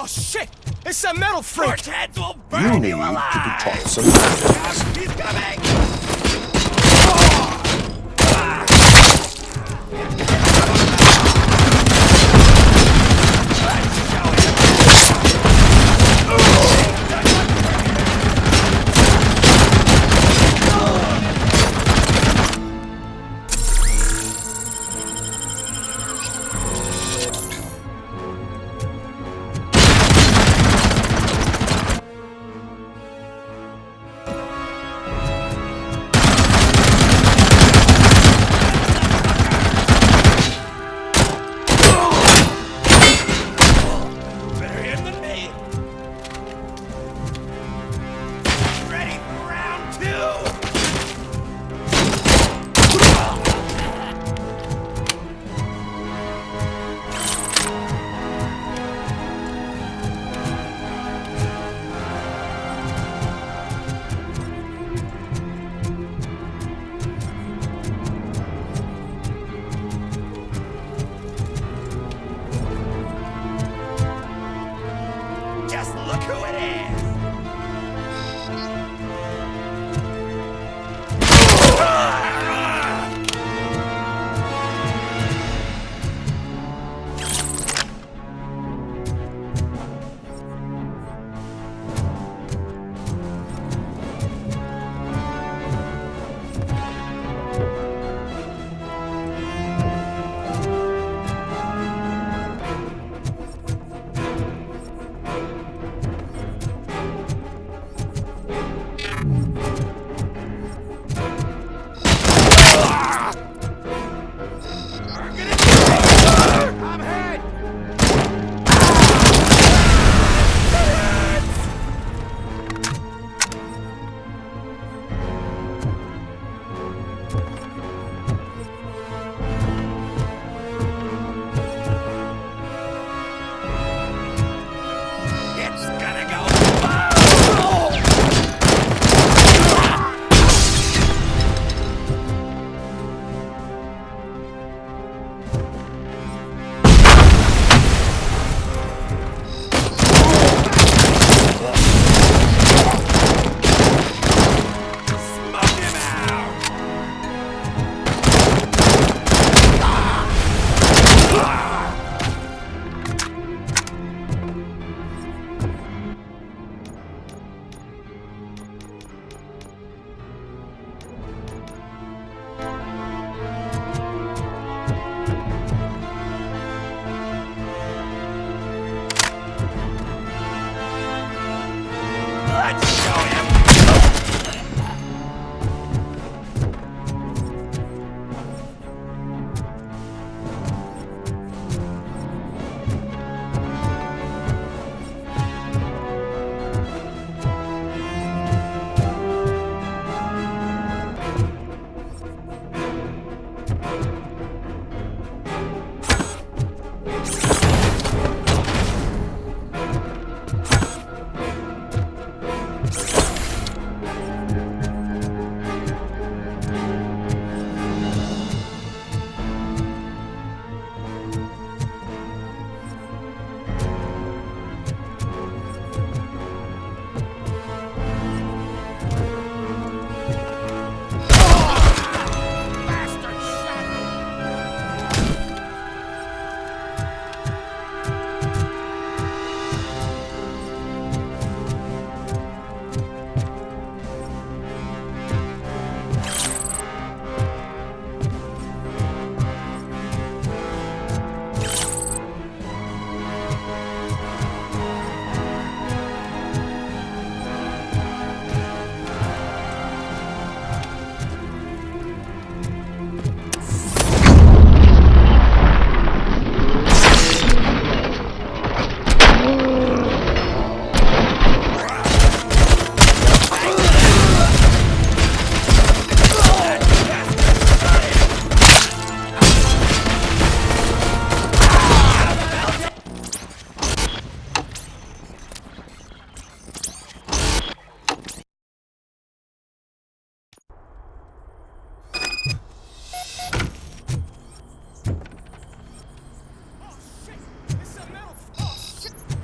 Oh shit! It's a metal freak! Heads will You burn need you to be alive! taught some manners. He's coming!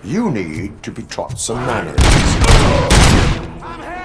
You need to be taught some manners. I'm hit!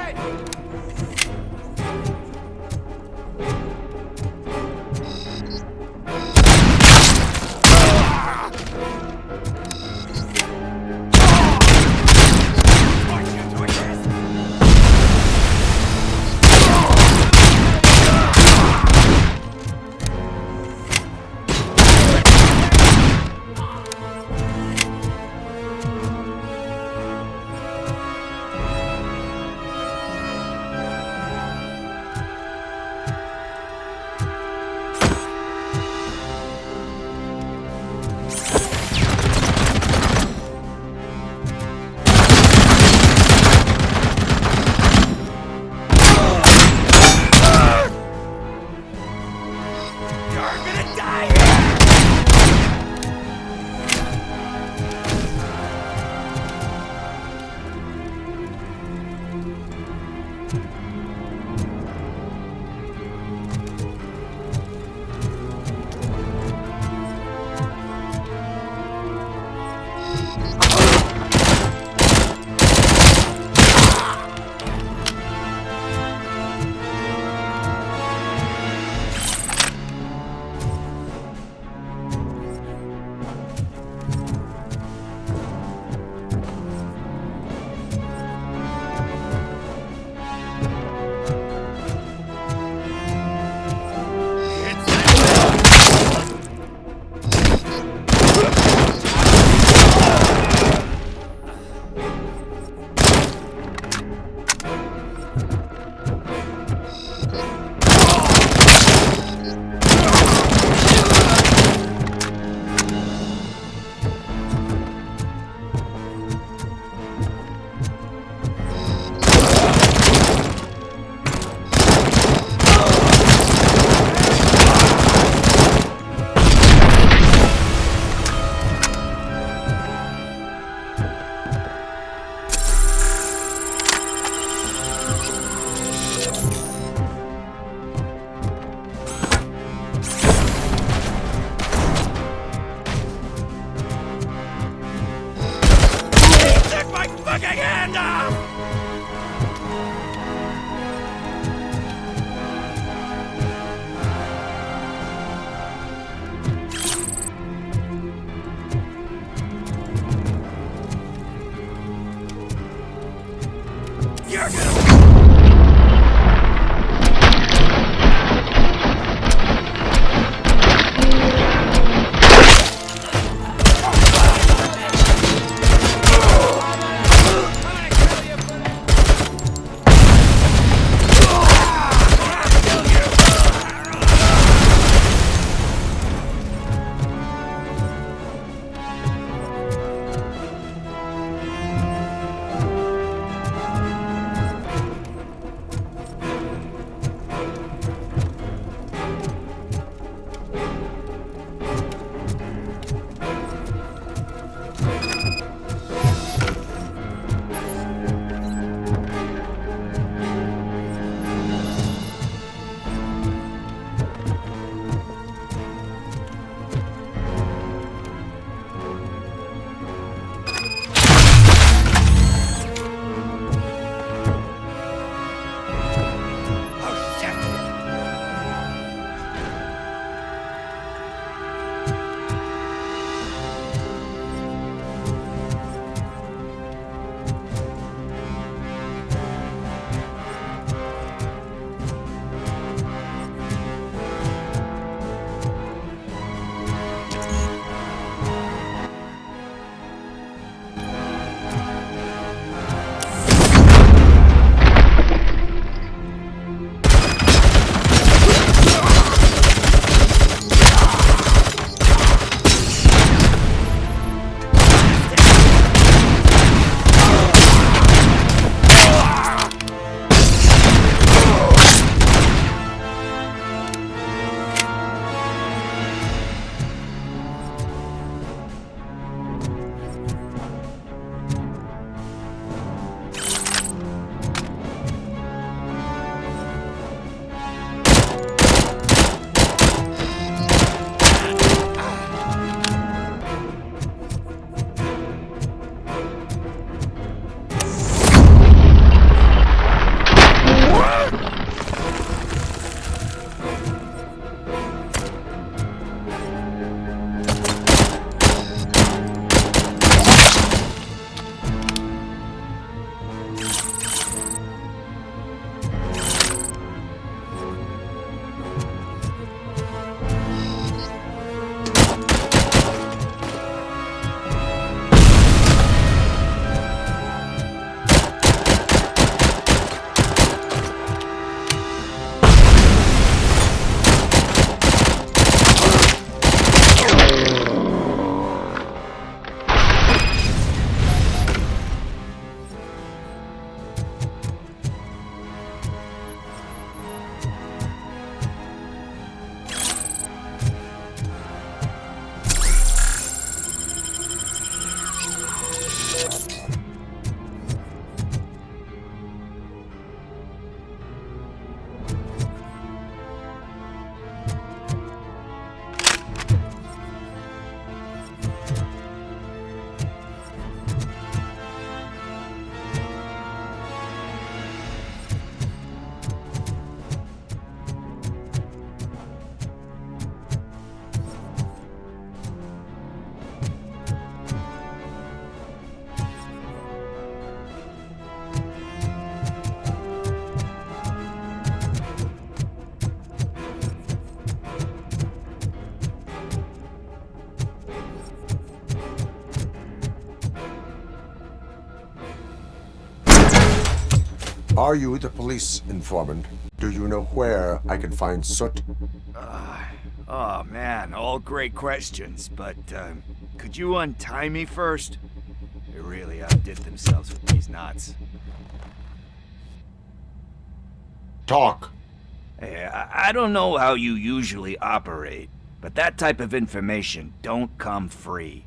Are you the police informant? Do you know where I can find Soot? Oh man, all great questions, but could you untie me first? They really outdid themselves with these knots. Talk. Hey, I don't know how you usually operate, but that type of information don't come free.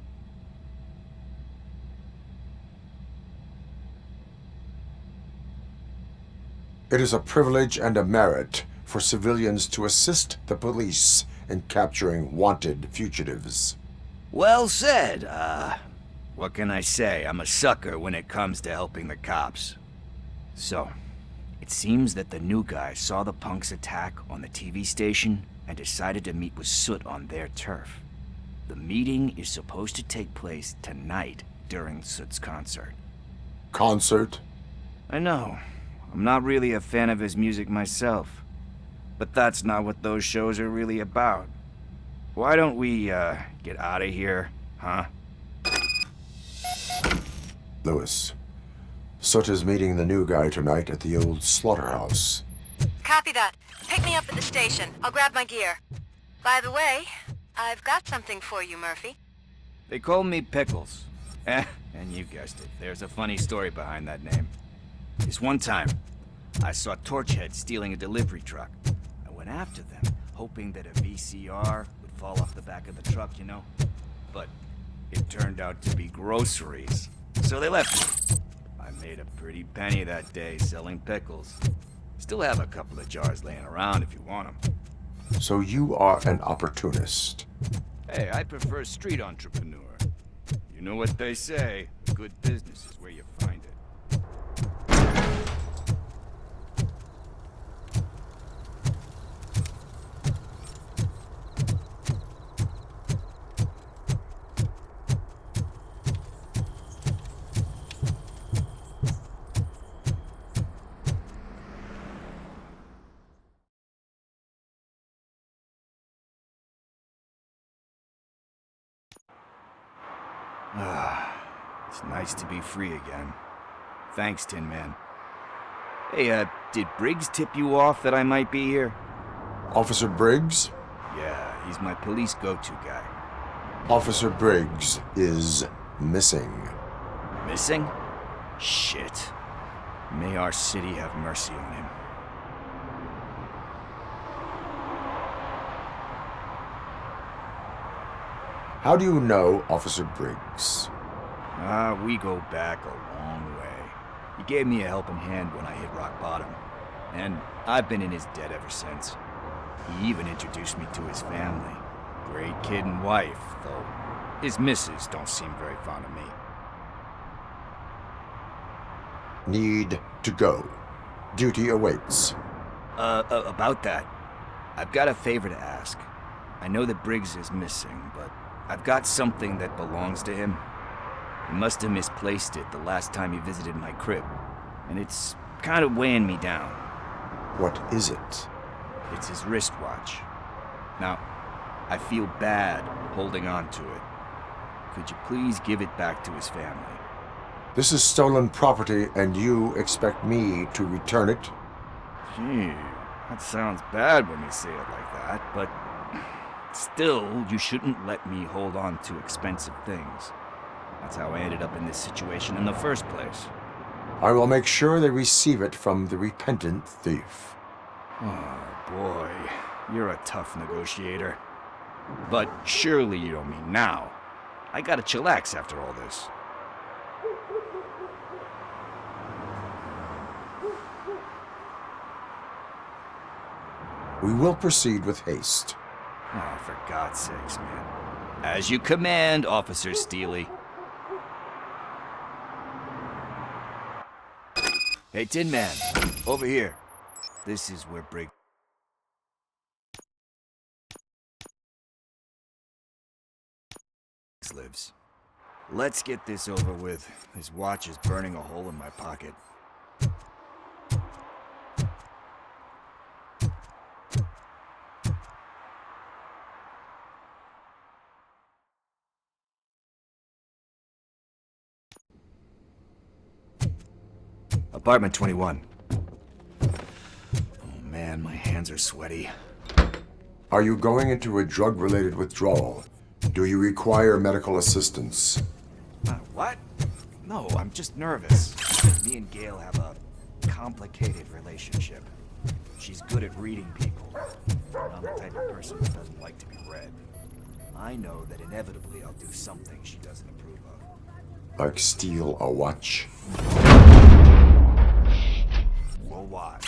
It is a privilege and a merit for civilians to assist the police in capturing wanted fugitives. Well said. What can I say? I'm a sucker when it comes to helping the cops. So, it seems that the new guy saw the punks attack on the TV station and decided to meet with Soot on their turf. The meeting is supposed to take place tonight during Soot's concert. Concert? I know. I'm not really a fan of his music myself. But that's not what those shows are really about. Why don't we, get out of here, huh? Lewis. Soot is meeting the new guy tonight at the old slaughterhouse. Copy that. Pick me up at the station. I'll grab my gear. By the way, I've got something for you, Murphy. They call me Pickles. And you guessed it, there's a funny story behind that name. This one time, I saw Torchhead stealing a delivery truck. I went after them, hoping that a VCR would fall off the back of the truck, you know? But it turned out to be groceries. So they left me. I made a pretty penny that day selling pickles. Still have a couple of jars laying around if you want them. So you are an opportunist. Hey, I prefer street entrepreneur. You know what they say, good business is where you find it. It's nice to be free again. Thanks, Tin Man. Hey, did Briggs tip you off that I might be here? Officer Briggs? Yeah, he's my police go-to guy. Officer Briggs is missing. Missing? Shit. May our city have mercy on him. How do you know Officer Briggs? We go back a long way. He gave me a helping hand when I hit rock bottom. And I've been in his debt ever since. He even introduced me to his family. Great kid and wife, though his missus don't seem very fond of me. Need to go. Duty awaits. About that, I've got a favor to ask. I know that Briggs is missing, but I've got something that belongs to him. He must have misplaced it the last time he visited my crib, and it's kind of weighing me down. What is it? It's his wristwatch. Now, I feel bad holding on to it. Could you please give it back to his family? This is stolen property, and you expect me to return it? Gee, that sounds bad when you say it like that, but still, you shouldn't let me hold on to expensive things. That's how I ended up in this situation in the first place. I will make sure they receive it from the repentant thief. Oh boy, you're a tough negotiator. But surely you don't mean now. I gotta chillax after all this. We will proceed with haste. Oh, for God's sakes, man. As you command, Officer Steely. Hey, Tin Man, over here. This is where Briggs lives. Let's get this over with. His watch is burning a hole in my pocket. Apartment 21. man, my hands are sweaty. Are you going into a drug-related withdrawal? Do you require medical assistance? What? No, I'm just nervous. Me and Gail have a complicated relationship. She's good at reading people. I'm the type of person who doesn't like to be read. I know that inevitably I'll do something she doesn't approve of. Like steal a watch? We'll watch.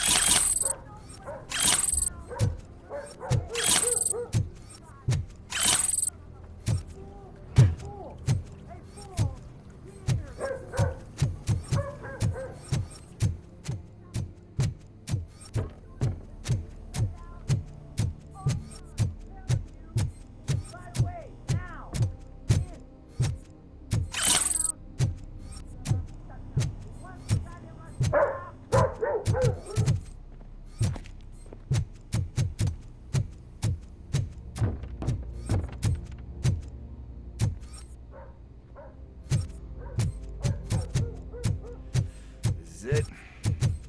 This is it.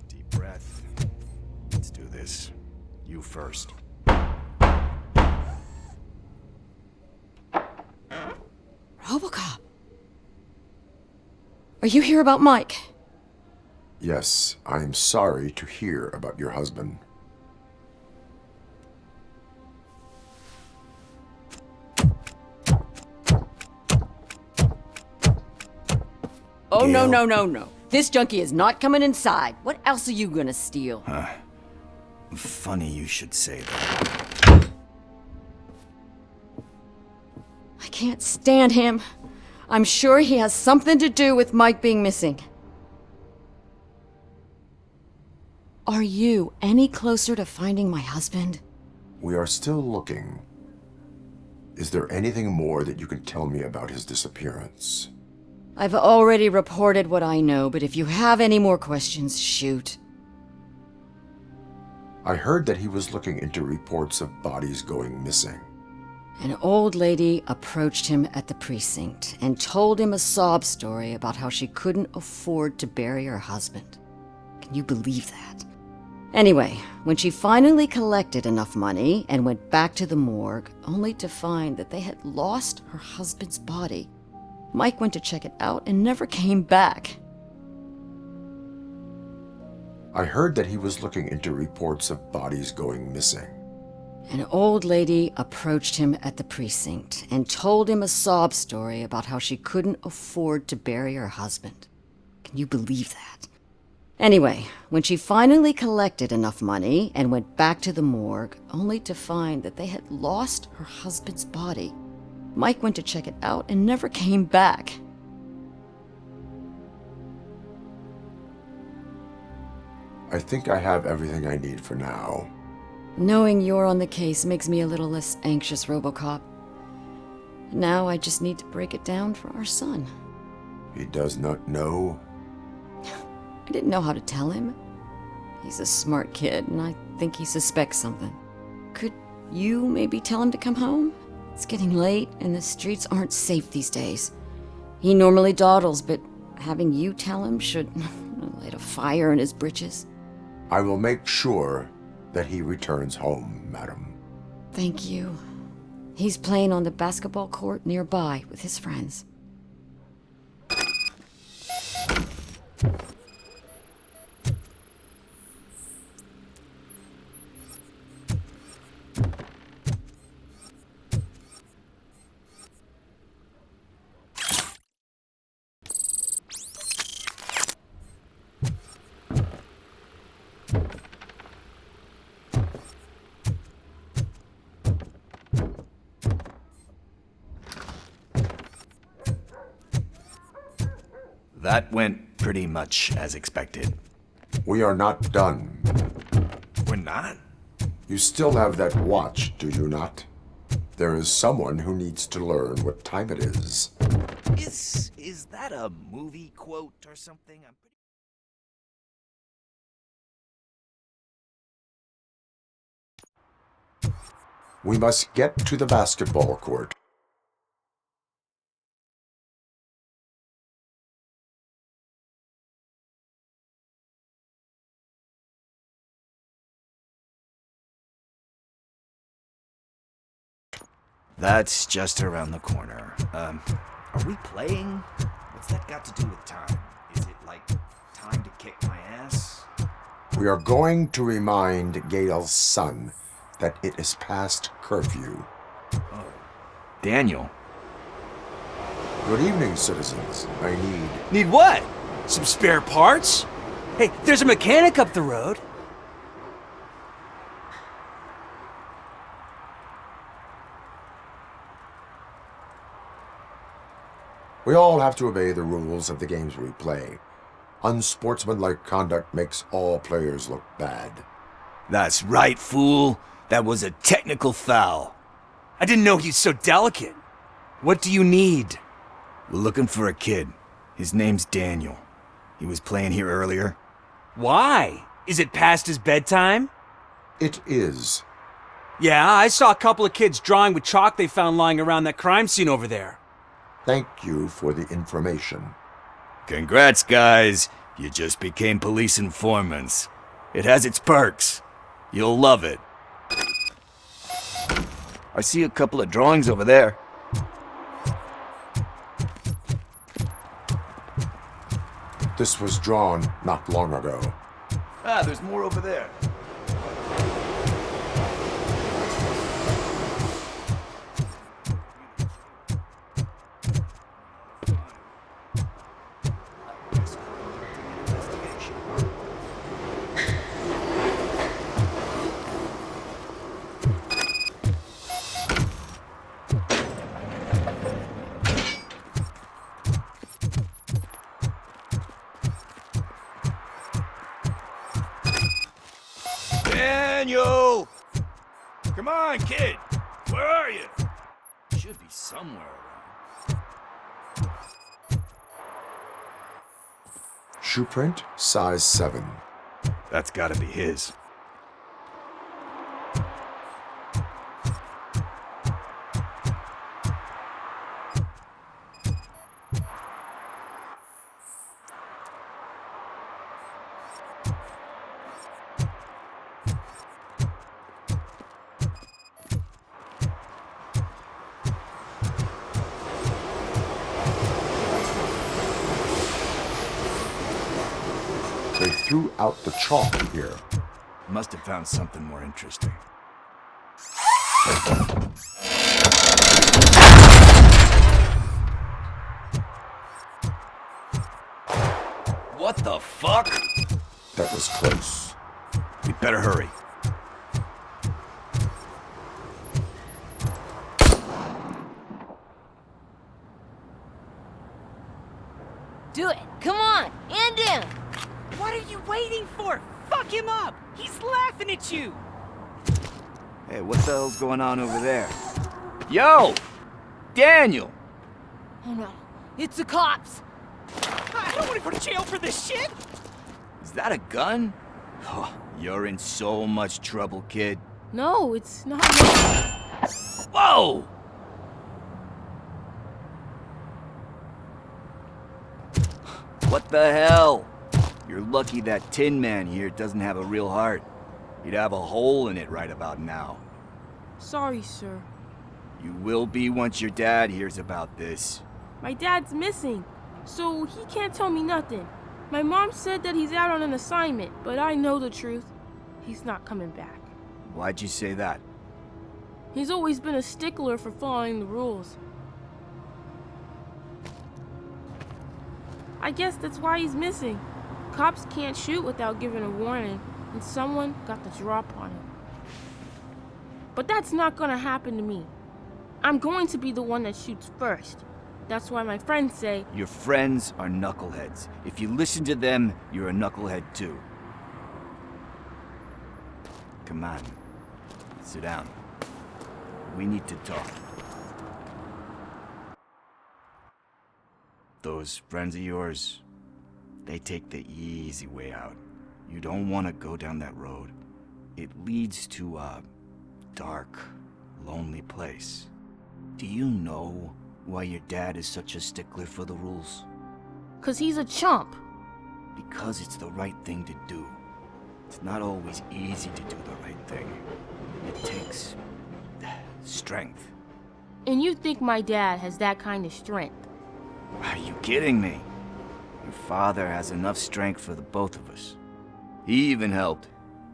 Deep breath. Let's do this. You first. Robocop. Are you here about Mike? Yes, I am sorry to hear about your husband. Oh, Gail. no. This junkie is not coming inside. What else are you gonna steal? Funny you should say that. I can't stand him. I'm sure he has something to do with Mike being missing. Are you any closer to finding my husband? We are still looking. Is there anything more that you can tell me about his disappearance? I've already reported what I know, but if you have any more questions, shoot. I heard that he was looking into reports of bodies going missing. An old lady approached him at the precinct and told him a sob story about how she couldn't afford to bury her husband. Can you believe that? Anyway, when she finally collected enough money and went back to the morgue, only to find that they had lost her husband's body, Mike went to check it out and never came back. I heard that he was looking into reports of bodies going missing. An old lady approached him at the precinct and told him a sob story about how she couldn't afford to bury her husband. Can you believe that? Anyway, when she finally collected enough money and went back to the morgue, only to find that they had lost her husband's body, Mike went to check it out and never came back. I think I have everything I need for now. Knowing you're on the case makes me a little less anxious, Robocop. Now I just need to break it down for our son. He does not know. I didn't know how to tell him. He's a smart kid, and I think he suspects something. Could you maybe tell him to come home? It's getting late, and the streets aren't safe these days. He normally dawdles, but having you tell him should light a fire in his britches. I will make sure that he returns home, madam. Thank you. He's playing on the basketball court nearby with his friends. That went pretty much as expected. We are not done. We're not? You still have that watch, do you not? There is someone who needs to learn what time it is. Is that a movie quote or something? We must get to the basketball court. That's just around the corner. Are we playing? What's that got to do with time? Is it like time to kick my ass? We are going to remind Gail's son that it is past curfew. Oh, Daniel. Good evening, citizens. I need... Need what? Some spare parts? Hey, there's a mechanic up the road. We all have to obey the rules of the games we play. Unsportsmanlike conduct makes all players look bad. That's right, fool. That was a technical foul. I didn't know he's so delicate. What do you need? We're looking for a kid. His name's Daniel. He was playing here earlier. Why? Is it past his bedtime? It is. Yeah, I saw a couple of kids drawing with chalk they found lying around that crime scene over there. Thank you for the information. Congrats, guys. You just became police informants. It has its perks. You'll love it. I see a couple of drawings over there. This was drawn not long ago. Ah, there's more over there. Daniel! Come on, kid! Where are you? Should be somewhere around. Shoe print, size 7. That's gotta be his. They threw out the chalk here. Must have found something more interesting. What the fuck? That was close. We better hurry. Do it! Come on! And down! What are you waiting for? Fuck him up! He's laughing at you! Hey, what the hell's going on over there? Yo! Daniel! Oh no, it's the cops! I don't want to go to jail for this shit! Is that a gun? Oh, you're in so much trouble, kid. No, it's not. Whoa! What the hell? You're lucky that Tin Man here doesn't have a real heart. He'd have a hole in it right about now. Sorry, sir. You will be once your dad hears about this. My dad's missing, so he can't tell me nothing. My mom said that he's out on an assignment, but I know the truth. He's not coming back. Why'd you say that? He's always been a stickler for following the rules. I guess that's why he's missing. Cops can't shoot without giving a warning, and someone got the drop on him. But that's not gonna happen to me. I'm going to be the one that shoots first. That's why my friends say... Your friends are knuckleheads. If you listen to them, you're a knucklehead too. Come on. Sit down. We need to talk. Those friends of yours, they take the easy way out. You don't want to go down that road. It leads to a dark, lonely place. Do you know why your dad is such a stickler for the rules? 'Cause he's a chump. Because it's the right thing to do. It's not always easy to do the right thing. It takes strength. And you think my dad has that kind of strength? Are you kidding me? Your father has enough strength for the both of us. He even helped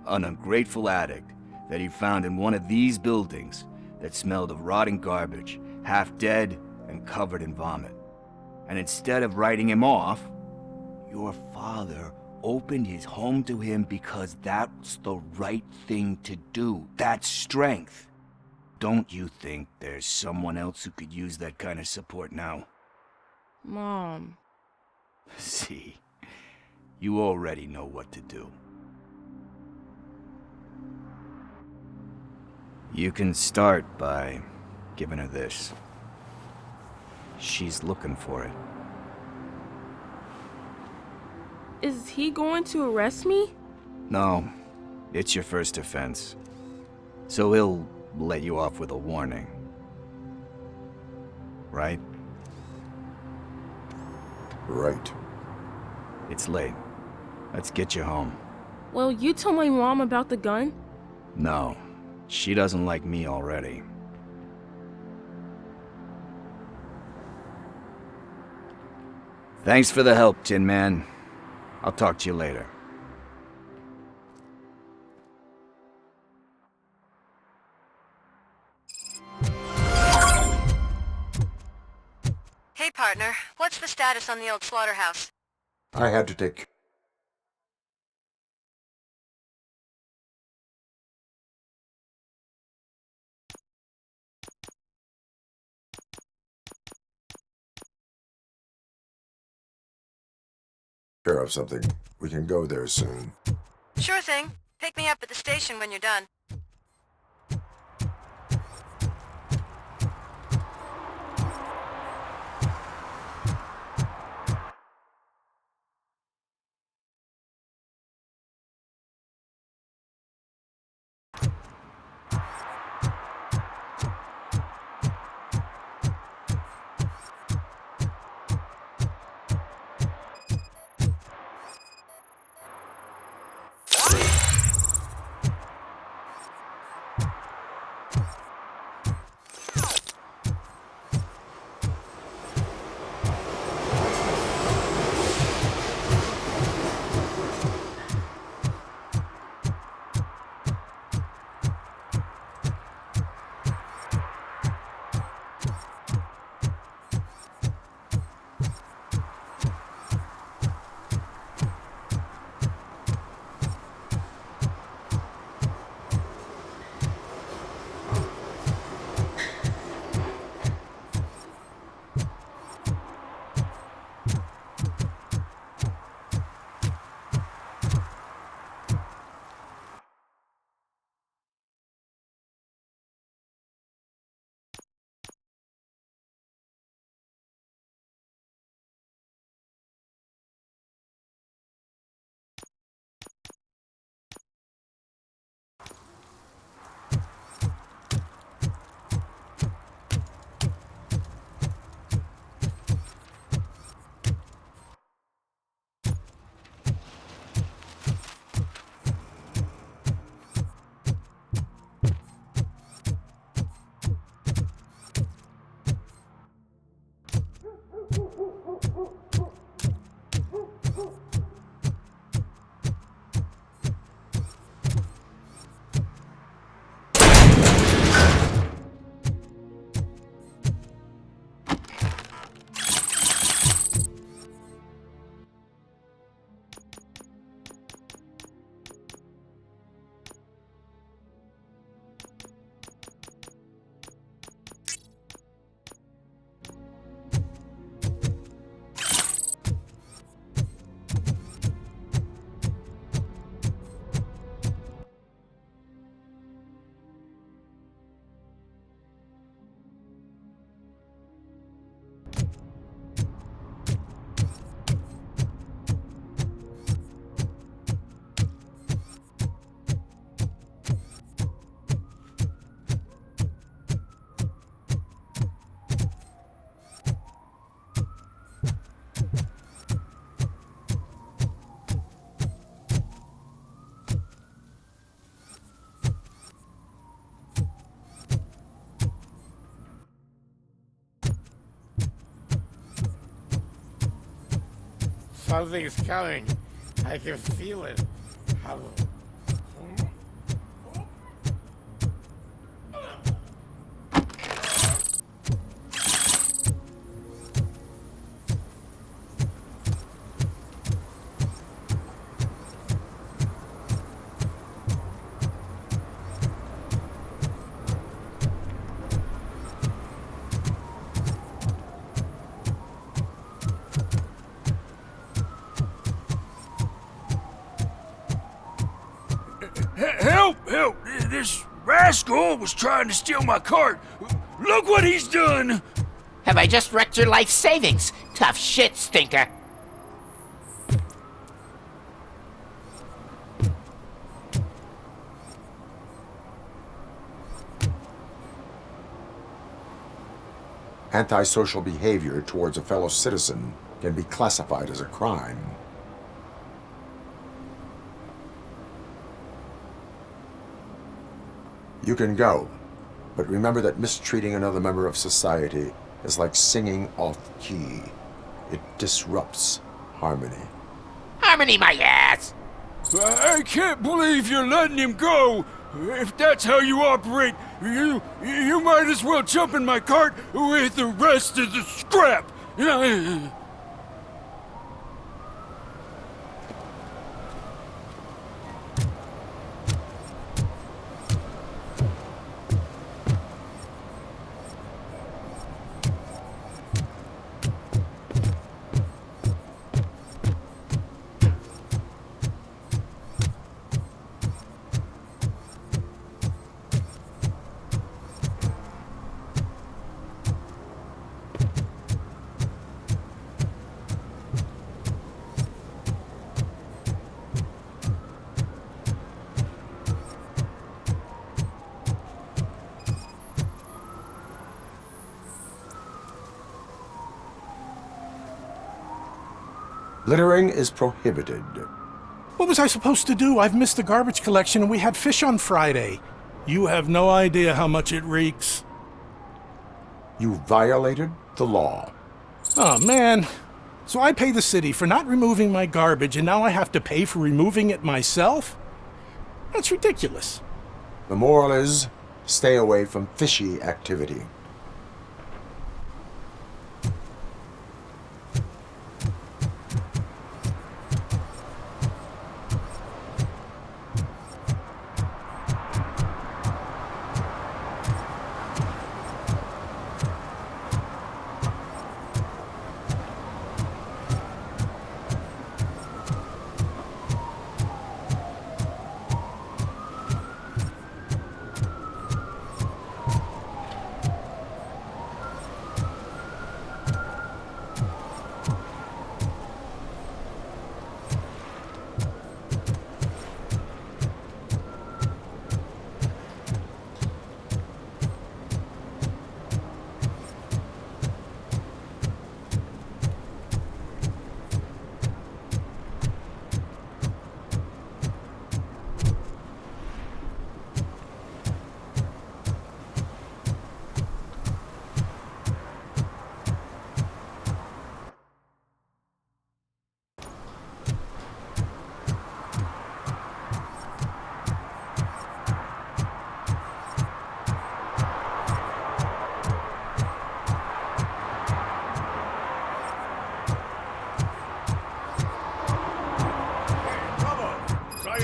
an ungrateful addict that he found in one of these buildings that smelled of rotting garbage, half dead and covered in vomit. And instead of writing him off, your father opened his home to him because that's the right thing to do. That's strength. Don't you think there's someone else who could use that kind of support now? Mom. See, you already know what to do. You can start by giving her this. She's looking for it. Is he going to arrest me? No, it's your first offense. So he'll let you off with a warning. Right? Right. It's late. Let's get you home. Well, you told my mom about the gun? No, she doesn't like me already. Thanks for the help, Tin Man. I'll talk to you later. Hey, partner. What's the status on the old slaughterhouse? I had to take care of something. We can go there soon. Sure thing. Pick me up at the station when you're done. Something's coming. I can feel it. Help! Help! This rascal was trying to steal my cart. Look what he's done! Have I just wrecked your life savings? Tough shit, stinker. Antisocial behavior towards a fellow citizen can be classified as a crime. You can go, but remember that mistreating another member of society is like singing off key. It disrupts harmony. Harmony my ass! I can't believe you're letting him go! If that's how you operate, you might as well jump in my cart with the rest of the scrap! Littering is prohibited. What was I supposed to do? I've missed the garbage collection and we had fish on Friday. You have no idea how much it reeks. You violated the law. Oh, man. So I pay the city for not removing my garbage and now I have to pay for removing it myself? That's ridiculous. The moral is, stay away from fishy activity.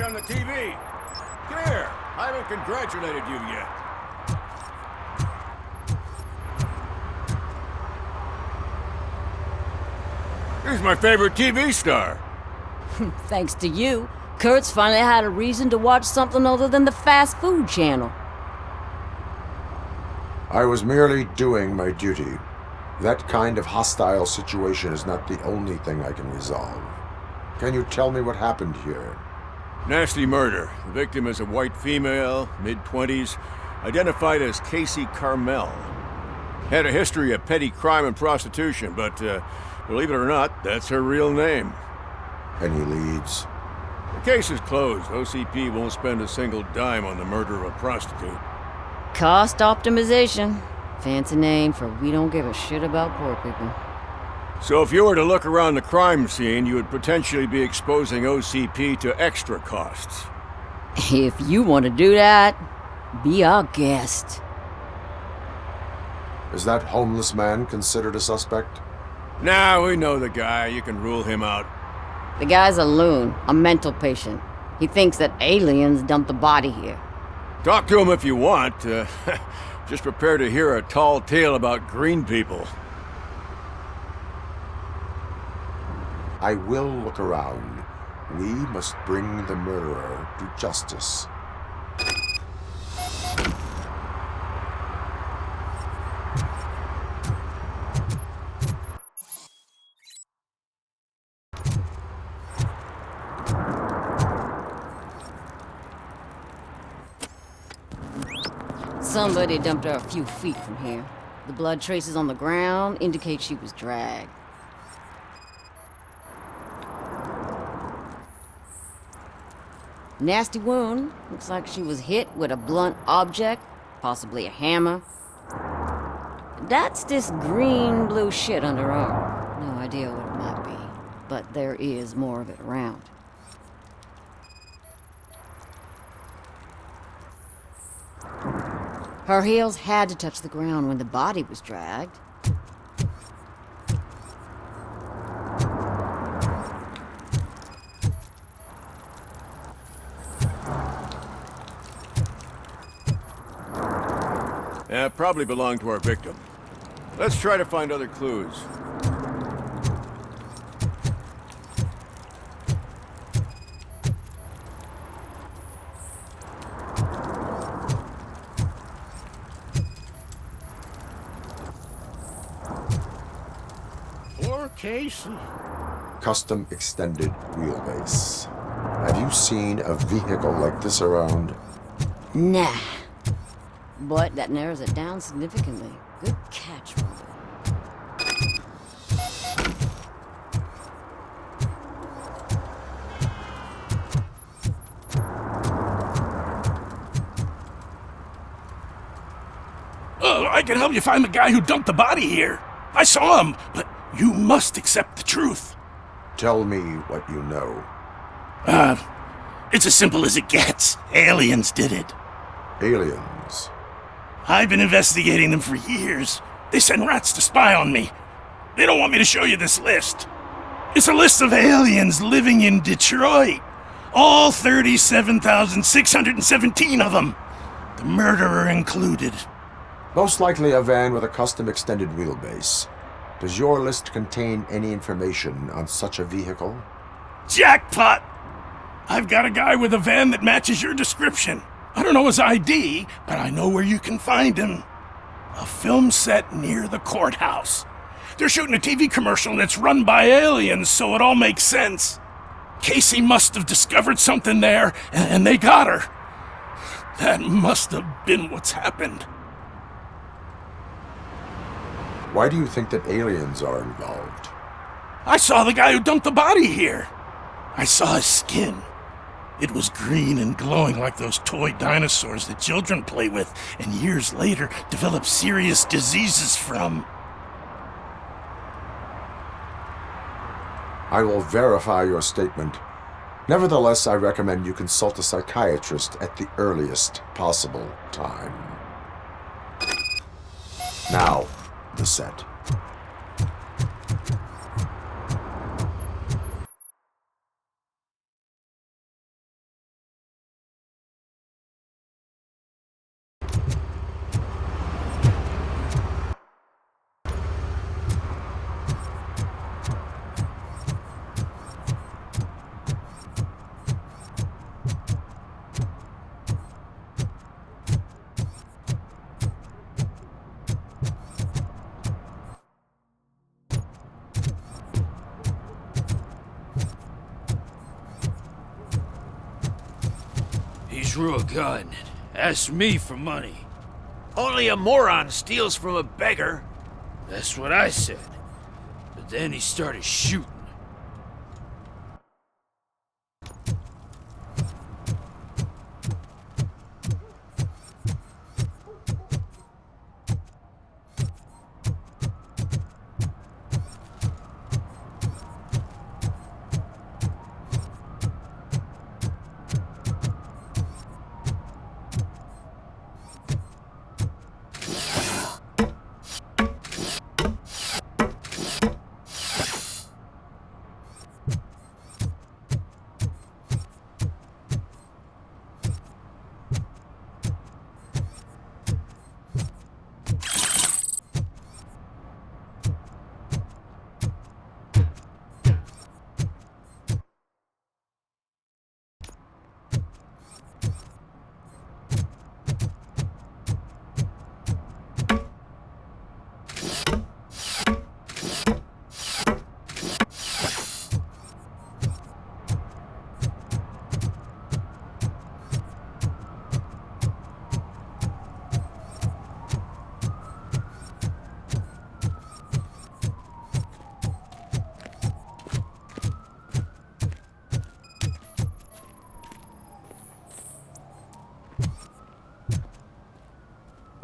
On the TV. Come here. I haven't congratulated you yet. He's my favorite TV star. Thanks to you, Kurt's finally had a reason to watch something other than the fast food channel. I was merely doing my duty. That kind of hostile situation is not the only thing I can resolve. Can you tell me what happened here? Nasty murder. The victim is a white female, mid-20s, identified as Casey Carmel. Had a history of petty crime and prostitution, but believe it or not, that's her real name. Any leads? The case is closed. OCP won't spend a single dime on the murder of a prostitute. Cost optimization. Fancy name for we don't give a shit about poor people. So if you were to look around the crime scene, you would potentially be exposing OCP to extra costs. If you want to do that, be our guest. Is that homeless man considered a suspect? Nah, we know the guy. You can rule him out. The guy's a loon, a mental patient. He thinks that aliens dumped the body here. Talk to him if you want. Just prepare to hear a tall tale about green people. I will look around. We must bring the murderer to justice. Somebody dumped her a few feet from here. The blood traces on the ground indicate she was dragged. Nasty wound. Looks like she was hit with a blunt object, possibly a hammer. That's this green-blue shit on her arm. No idea what it might be, but there is more of it around. Her heels had to touch the ground when the body was dragged. Yeah, probably belonged to our victim. Let's try to find other clues. Poor Casey. Custom extended wheelbase. Have you seen a vehicle like this around? Nah. But that narrows it down significantly. Good catch, Robert. Oh, I can help you find the guy who dumped the body here. I saw him, but you must accept the truth. Tell me what you know. It's as simple as it gets. Aliens did it. Aliens. I've been investigating them for years. They send rats to spy on me. They don't want me to show you this list. It's a list of aliens living in Detroit. All 37,617 of them. The murderer included. Most likely a van with a custom extended wheelbase. Does your list contain any information on such a vehicle? Jackpot! I've got a guy with a van that matches your description. I don't know his ID, but I know where you can find him. A film set near the courthouse. They're shooting a TV commercial and it's run by aliens, so it all makes sense. Casey must have discovered something there, and they got her. That must have been what's happened. Why do you think that aliens are involved? I saw the guy who dumped the body here. I saw his skin. It was green and glowing like those toy dinosaurs that children play with and years later develop serious diseases from. I will verify your statement. Nevertheless, I recommend you consult a psychiatrist at the earliest possible time. Now, the set. He drew a gun and asked me for money. Only a moron steals from a beggar. That's what I said. But then he started shooting.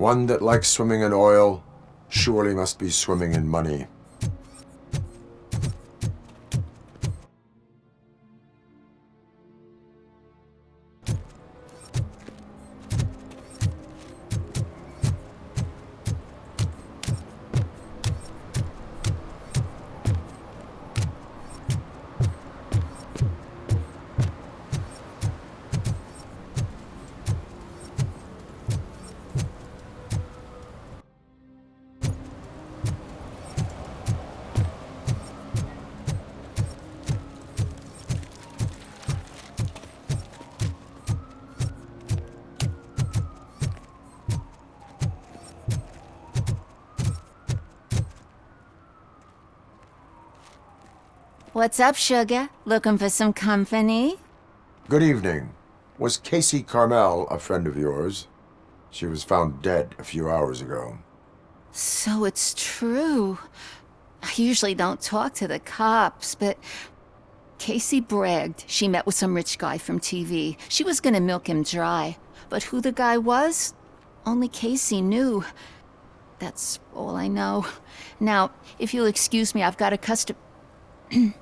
One that likes swimming in oil surely must be swimming in money. What's up, sugar? Looking for some company? Good evening. Was Casey Carmel a friend of yours? She was found dead a few hours ago. So it's true. I usually don't talk to the cops, but Casey bragged she met with some rich guy from TV. She was gonna milk him dry. But who the guy was? Only Casey knew. That's all I know. Now, if you'll excuse me, I've got a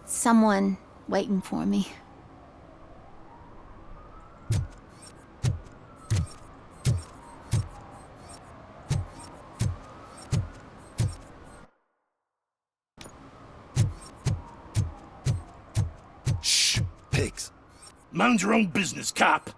someone waiting for me. Shh, pigs. Mind your own business, cop.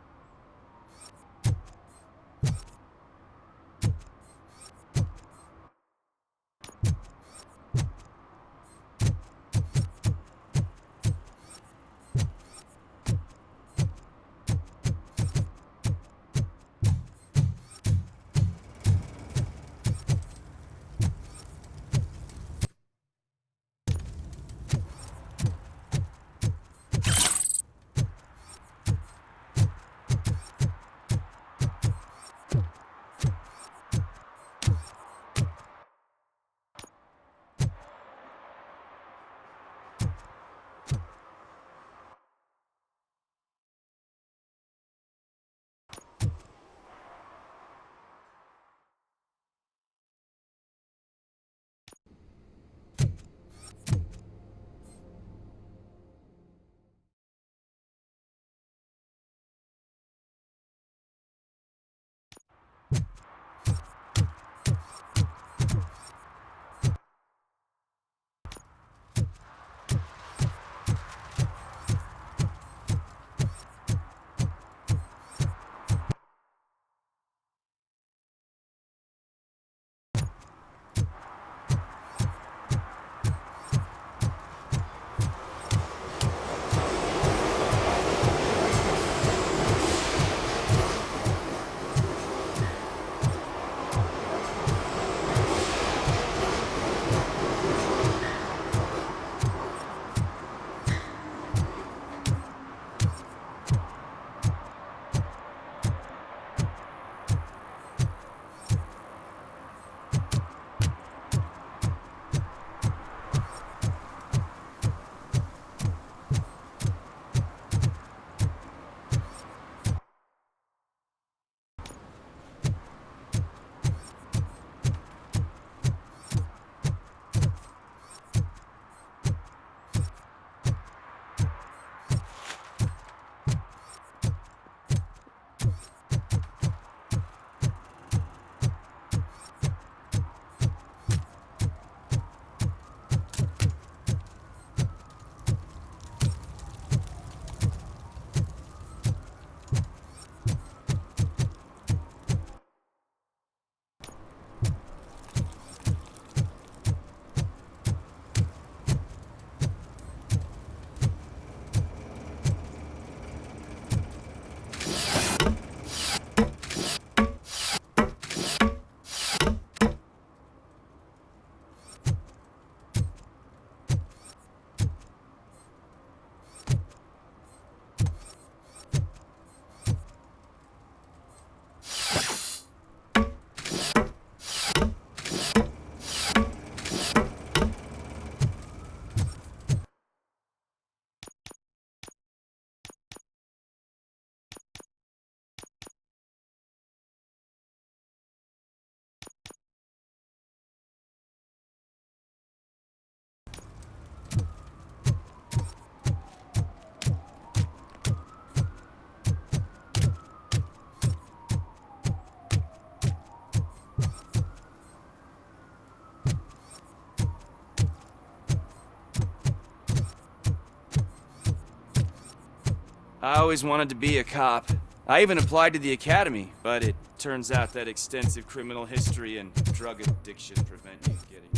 I always wanted to be a cop. I even applied to the academy, but it turns out that extensive criminal history and drug addiction prevent you getting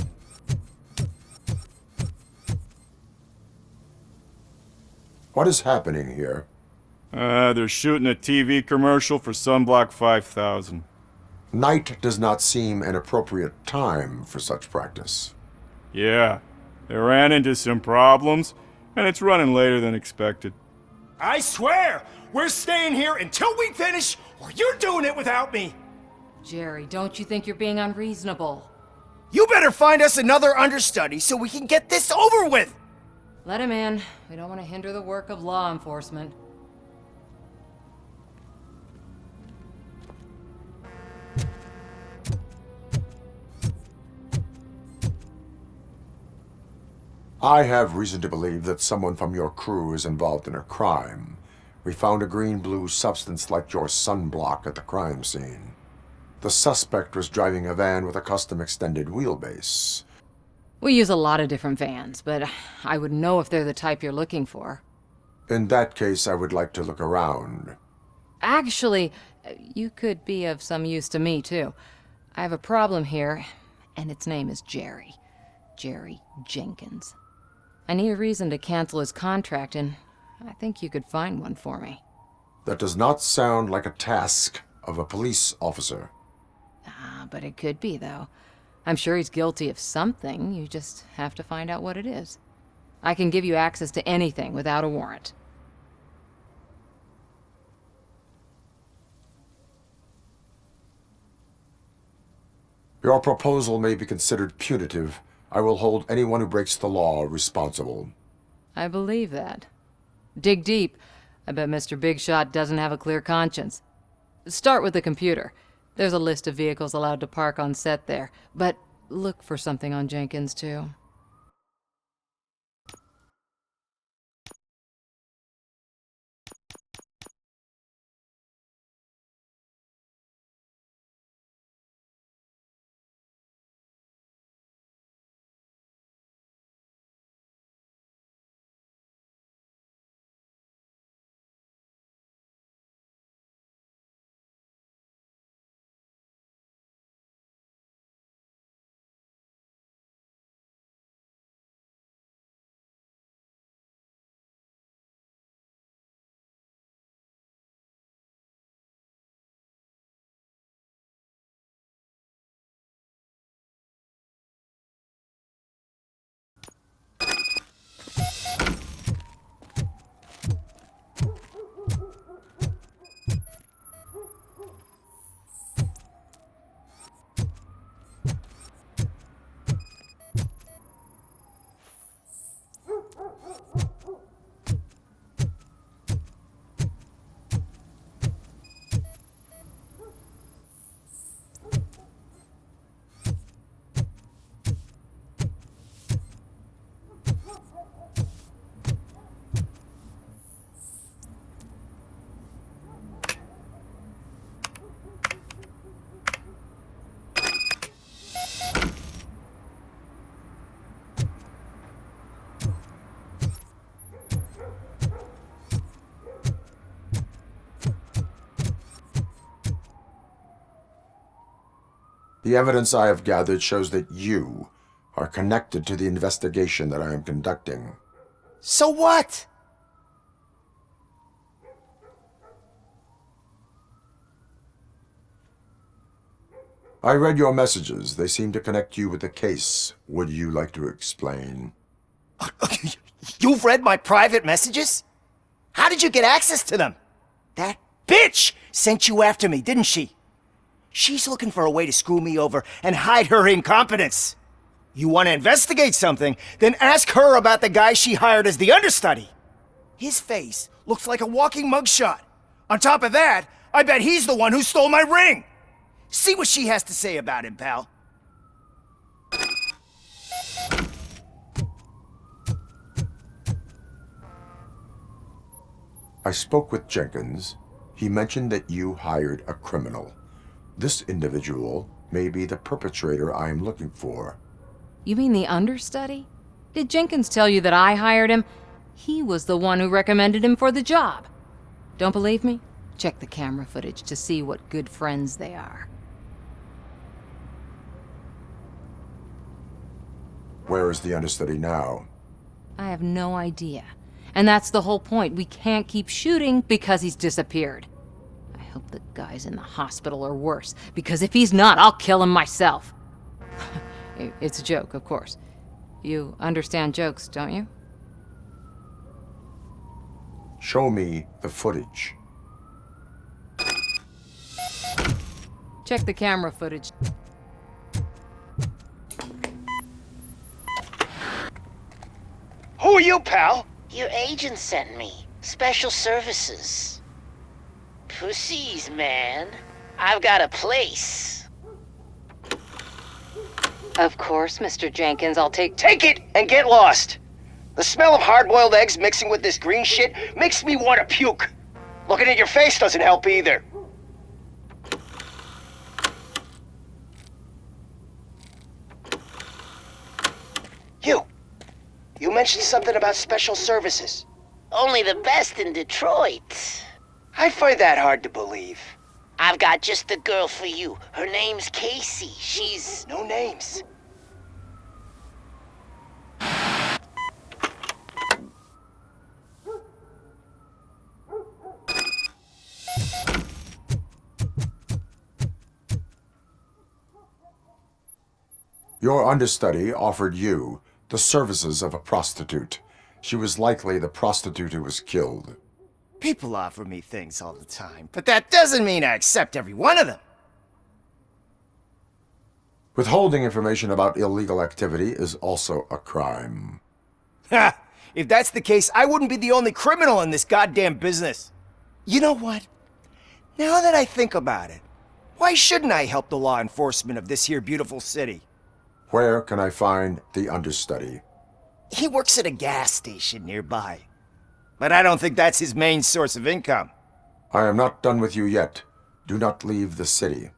in. What is happening here? They're shooting a TV commercial for Sunblock 5000. Night does not seem an appropriate time for such practice. Yeah, they ran into some problems, and it's running later than expected. I swear, we're staying here until we finish, or you're doing it without me. Jerry, don't you think you're being unreasonable? You better find us another understudy so we can get this over with! Let him in. We don't want to hinder the work of law enforcement. I have reason to believe that someone from your crew is involved in a crime. We found a green-blue substance like your sunblock at the crime scene. The suspect was driving a van with a custom extended wheelbase. We use a lot of different vans, but I wouldn't know if they're the type you're looking for. In that case, I would like to look around. Actually, you could be of some use to me, too. I have a problem here, and its name is Jerry. Jerry Jenkins. I need a reason to cancel his contract, and I think you could find one for me. That does not sound like a task of a police officer. But it could be, though. I'm sure he's guilty of something. You just have to find out what it is. I can give you access to anything without a warrant. Your proposal may be considered punitive. I will hold anyone who breaks the law responsible. I believe that. Dig deep. I bet Mr. Big Shot doesn't have a clear conscience. Start with the computer. There's a list of vehicles allowed to park on set there, but look for something on Jenkins, too. The evidence I have gathered shows that you are connected to the investigation that I am conducting. So what? I read your messages. They seem to connect you with the case. Would you like to explain? You've read my private messages? How did you get access to them? That bitch sent you after me, didn't she? She's looking for a way to screw me over and hide her incompetence. You want to investigate something, then ask her about the guy she hired as the understudy. His face looks like a walking mugshot. On top of that, I bet he's the one who stole my ring. See what she has to say about him, pal. I spoke with Jenkins. He mentioned that you hired a criminal. This individual may be the perpetrator I am looking for. You mean the understudy? Did Jenkins tell you that I hired him? He was the one who recommended him for the job. Don't believe me? Check the camera footage to see what good friends they are. Where is the understudy now? I have no idea. And that's the whole point. We can't keep shooting because he's disappeared. I hope the guy's in the hospital or worse, because if he's not, I'll kill him myself. It's a joke, of course. You understand jokes, don't you? Show me the footage. Check the camera footage. Who are you, pal? Your agent sent me. Special services. Pussies, man. I've got a place. Of course, Mr. Jenkins, I'll take... Take it and get lost. The smell of hard-boiled eggs mixing with this green shit makes me want to puke. Looking at your face doesn't help either. You mentioned something about special services. Only the best in Detroit. I find that hard to believe. I've got just the girl for you. Her name's Casey. She's... No names. Your understudy offered you the services of a prostitute. She was likely the prostitute who was killed. People offer me things all the time, but that doesn't mean I accept every one of them. Withholding information about illegal activity is also a crime. Ha! If that's the case, I wouldn't be the only criminal in this goddamn business. You know what? Now that I think about it, why shouldn't I help the law enforcement of this here beautiful city? Where can I find the understudy? He works at a gas station nearby. But I don't think that's his main source of income. I am not done with you yet. Do not leave the city.